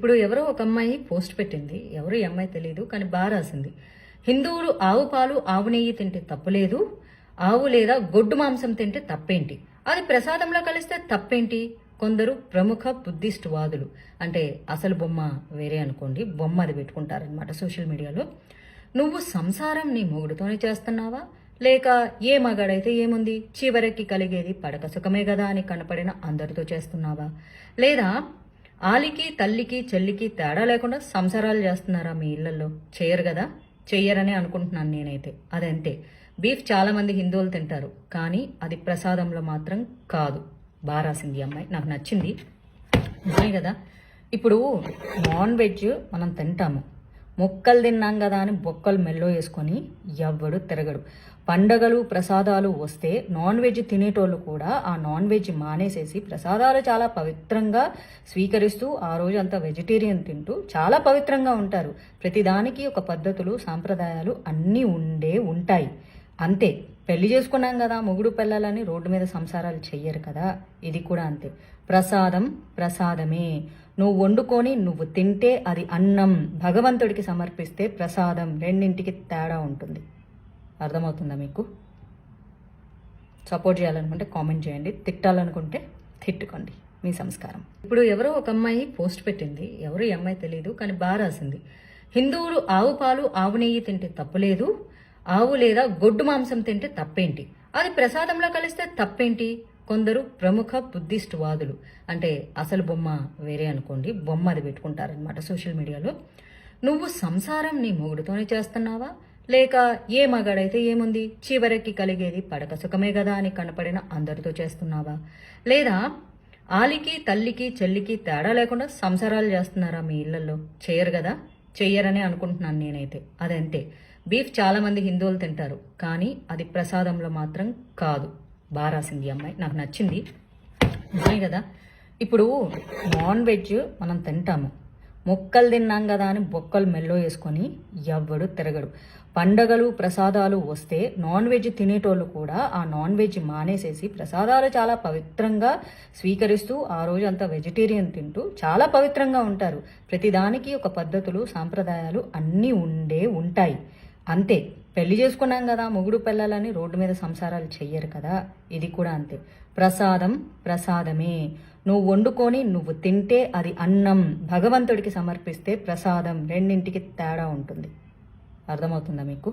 ఇప్పుడు ఎవరో ఒక అమ్మాయి పోస్ట్ పెట్టింది. ఎవరు ఈ అమ్మాయి తెలియదు, కానీ బాగా రాసింది. హిందువులు ఆవు పాలు ఆవు నెయ్యి తింటే తప్పులేదు, ఆవు లేదా గొడ్డు మాంసం తింటే తప్పేంటి, అది ప్రసాదంలో కలిస్తే తప్పేంటి. కొందరు ప్రముఖ బుద్ధిస్ట్ వాదులు, అంటే అసలు బొమ్మ వేరే అనుకోండి, బొమ్మ అది పెట్టుకుంటారనమాట సోషల్ మీడియాలో. నువ్వు సంసారం నీ మొగుడుతోనే చేస్తున్నావా, లేక ఏ మగాడైతే ఏముంది, చివరికి కలిగేది పడక సుఖమే కదా అని కనపడిన అందరితో చేస్తున్నావా, లేదా ఆలికి తల్లికి చెల్లికి తేడా లేకుండా సంసారాలు చేస్తున్నారా మీ ఇళ్లలో? చేయరు కదా, చెయ్యరనే అనుకుంటున్నాను నేనైతే. అదంతే. బీఫ్ చాలా మంది హిందువులు తింటారు, కానీ అది ప్రసాదంలో మాత్రం కాదు. బాగా రాసింది ఈ అమ్మాయి, నాకు నచ్చింది. నిజమే కదా. ఇప్పుడు నాన్ వెజ్ మనం తింటాము, ముక్కలు తిన్నాం కదా అని బొక్కలు మెల్లో వేసుకొని ఎవ్వడు తిరగడు. పండగలు ప్రసాదాలు వస్తే నాన్ వెజ్ తినేటోళ్ళు కూడా ఆ నాన్ వెజ్ మానేసేసి ప్రసాదాలు చాలా పవిత్రంగా స్వీకరిస్తూ ఆ రోజు అంతా వెజిటేరియన్ తింటూ చాలా పవిత్రంగా ఉంటారు. ప్రతిదానికి ఒక పద్ధతులు సాంప్రదాయాలు అన్నీ ఉంటాయి. అంతే. పెళ్లి చేసుకున్నాం కదా మొగుడు పెళ్ళాలని రోడ్డు మీద సంసారాలు చెయ్యరు కదా. ఇది కూడా అంతే. ప్రసాదం ప్రసాదమే. నువ్వు వండుకొని నువ్వు తింటే అది అన్నం, భగవంతుడికి సమర్పిస్తే ప్రసాదం. రెండింటికి తేడా ఉంటుంది. అర్థమవుతుందా మీకు? సపోర్ట్ చేయాలనుకుంటే కామెంట్ చేయండి, తిట్టాలనుకుంటే తిట్టుకోండి, మీ సంస్కారం. ఇప్పుడు ఎవరో ఒక అమ్మాయి పోస్ట్ పెట్టింది. ఎవరు ఈ అమ్మాయి తెలియదు, కానీ బాగా రాసింది. హిందువులు ఆవు పాలు ఆవు నెయ్యి తింటే తప్పులేదు, ఆవు లేదా గొడ్డు మాంసం తింటే తప్పేంటి, అది ప్రసాదంలో కలిస్తే తప్పేంటి. కొందరు ప్రముఖ బుద్ధిస్ట్ వాదులు, అంటే అసలు బొమ్మ వేరే అనుకోండి, బొమ్మ అది పెట్టుకుంటారనమాట సోషల్ మీడియాలో. నువ్వు సంసారం నీ మొగుడుతోనే చేస్తున్నావా, లేక ఏ మగాడైతే ఏముంది, చివరికి కలిగేది పడక సుఖమే కదా అని కనపడిన అందరితో చేస్తున్నావా, లేదా ఆలికి తల్లికి చెల్లికి తేడా లేకుండా సంసారాలు చేస్తున్నారా మీ ఇళ్లలో? చేయరు కదా, చెయ్యరనే అనుకుంటున్నాను నేనైతే. అదంతే. బీఫ్ చాలా మంది హిందువులు తింటారు, కానీ అది ప్రసాదంలో మాత్రం కాదు. బాగా రాసింది ఈ అమ్మాయి, నాకు నచ్చింది. నిజమే కదా. ఇప్పుడు నాన్ వెజ్ మనం తింటాము, ముక్కలు తిన్నాం కదా అని బొక్కలు మెల్లో వేసుకొని ఎవ్వడు తిరగడు. పండగలు ప్రసాదాలు వస్తే నాన్ వెజ్ తినేటోళ్ళు కూడా ఆ నాన్ వెజ్ మానేసేసి ప్రసాదాలు చాలా పవిత్రంగా స్వీకరిస్తూ ఆ రోజు అంతా వెజిటేరియన్ తింటూ చాలా పవిత్రంగా ఉంటారు. ప్రతిదానికి ఒక పద్ధతులు సాంప్రదాయాలు అన్నీ ఉంటాయి. అంతే. పెళ్లి చేసుకున్నాం కదా మొగుడు పెళ్ళాలని రోడ్డు మీద సంసారాలు చెయ్యరు కదా. ఇది కూడా అంతే. ప్రసాదం ప్రసాదమే. నువ్వు వండుకొని నువ్వు తింటే అది అన్నం, భగవంతుడికి సమర్పిస్తే ప్రసాదం. రెండింటికి తేడా ఉంటుంది. అర్థమవుతుందా మీకు?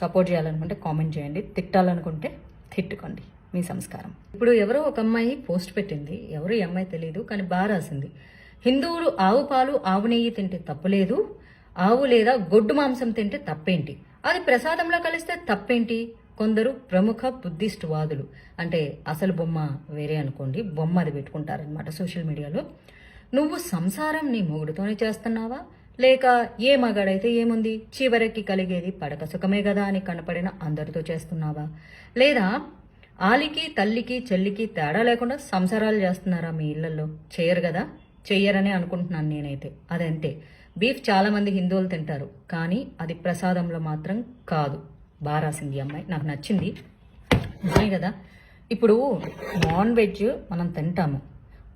సపోర్ట్ చేయాలనుకుంటే కామెంట్ చేయండి, తిట్టాలనుకుంటే తిట్టుకోండి, మీ సంస్కారం. ఇప్పుడు ఎవరో ఒక అమ్మాయి పోస్ట్ పెట్టింది. ఎవరు ఈ అమ్మాయి తెలియదు, కానీ బాగా రాసింది. హిందువులు ఆవు పాలు ఆవు నెయ్యి తింటే తప్పులేదు, ఆవు లేదా గొడ్డు మాంసం తింటే తప్పేంటి, అది ప్రసాదంలో కలిస్తే తప్పేంటి. కొందరు ప్రముఖ బుద్ధిస్ట్ వాదులు, అంటే అసలు బొమ్మ వేరే అనుకోండి, బొమ్మ అది పెట్టుకుంటారనమాట సోషల్ మీడియాలో. నువ్వు సంసారం నీ మొగుడుతోనే చేస్తున్నావా, లేక ఏ మగాడైతే ఏముంది, చివరికి కలిగేది పడక సుఖమే కదా అని కనపడిన అందరితో చేస్తున్నావా, లేదా ఆలికి తల్లికి చెల్లికి తేడా లేకుండా సంసారాలు చేస్తున్నారా మీ ఇళ్లలో? చేయరు కదా, చెయ్యరనే అనుకుంటున్నాను నేనైతే. అదంతే. బీఫ్ చాలా మంది హిందువులు తింటారు, కానీ అది ప్రసాదంలో మాత్రం కాదు. బాగా రాసింది ఈ అమ్మాయి, నాకు నచ్చింది. నిజమే కదా. ఇప్పుడు నాన్ వెజ్ మనం తింటాము,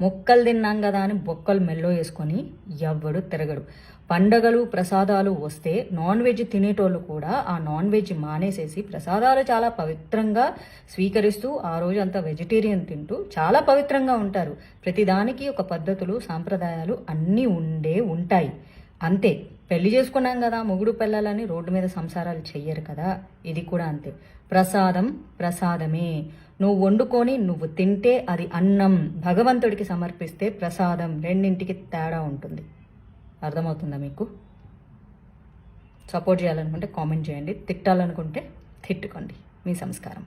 ముక్కలు తిన్నాం కదా అని బొక్కలు మెల్లో వేసుకొని ఎవ్వడు తిరగడు. పండగలు ప్రసాదాలు వస్తే నాన్ వెజ్ తినేటోళ్ళు కూడా ఆ నాన్ వెజ్ మానేసేసి ప్రసాదాలు చాలా పవిత్రంగా స్వీకరిస్తూ ఆ రోజు అంతా వెజిటేరియన్ తింటూ చాలా పవిత్రంగా ఉంటారు. ప్రతిదానికి ఒక పద్ధతులు సాంప్రదాయాలు అన్నీ ఉంటాయి. అంతే. పెళ్లి చేసుకున్నాం కదా మొగుడు పెళ్ళాలని రోడ్డు మీద సంసారాలు చెయ్యరు కదా. ఇది కూడా అంతే. ప్రసాదం ప్రసాదమే. నువ్వు వండుకొని నువ్వు తింటే అది అన్నం, భగవంతుడికి సమర్పిస్తే ప్రసాదం. రెండింటికి తేడా ఉంటుంది. అర్థమవుతుందా మీకు? సపోర్ట్ చేయాలనుకుంటే కామెంట్ చేయండి, తిట్టాలనుకుంటే తిట్టుకోండి, మీ సంస్కారం.